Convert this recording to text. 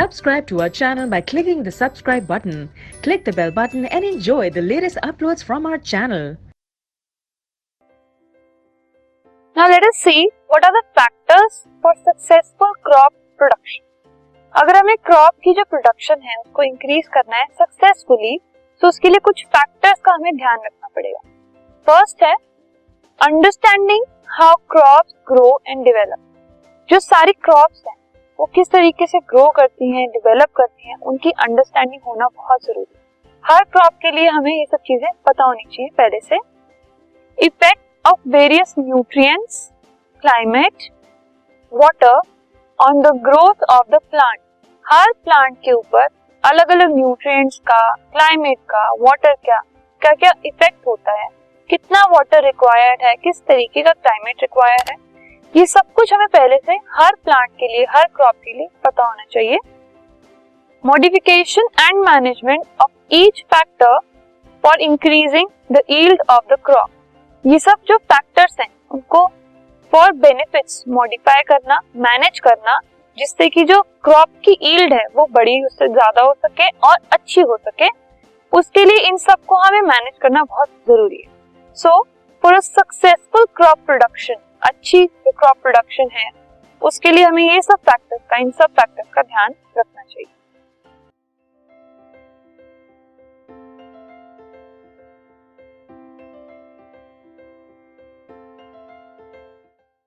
Subscribe to our channel by clicking the subscribe button. Click the bell button and enjoy the latest uploads from our channel. Now let us see what are the factors for successful crop production. अगर हमें crop की जो production है उसको increase करना है successfully, तो उसके लिए कुछ फैक्टर्स का हमें ध्यान रखना पड़ेगा. फर्स्ट है understanding how crops grow and develop. जो सारी क्रॉप्स हैं वो किस तरीके से ग्रो करती हैं, डेवलप करती हैं, उनकी अंडरस्टैंडिंग होना बहुत जरूरी है. हर क्रॉप के लिए हमें ये सब चीजें पता होनी चाहिए पहले से. Effect of various nutrients, climate, water on the growth of the plant. Her plant के ऊपर अलग अलग न्यूट्रिएंट्स का, क्लाइमेट का, वाटर का क्या क्या इफेक्ट होता है, कितना वाटर रिक्वायर्ड है, किस तरीके का क्लाइमेट रिक्वायर्ड है, ये सब कुछ हमें पहले से हर प्लांट के लिए, हर क्रॉप के लिए पता होना चाहिए. Modification and management of each factor for increasing the yield of the crop. ये सब जो फैक्टर्स हैं उनको फॉर बेनिफिट्स मॉडिफाई करना, मैनेज करना, जिससे कि जो क्रॉप की यील्ड है वो बड़ी, उससे ज्यादा हो सके और अच्छी हो सके. उसके लिए इन सब को हमें मैनेज करना बहुत जरूरी है. So for a successful crop production, अच्छी जो क्रॉप प्रोडक्शन है उसके लिए हमें ये सब फैक्टर्स का, इन सब फैक्टर्स का ध्यान रखना चाहिए.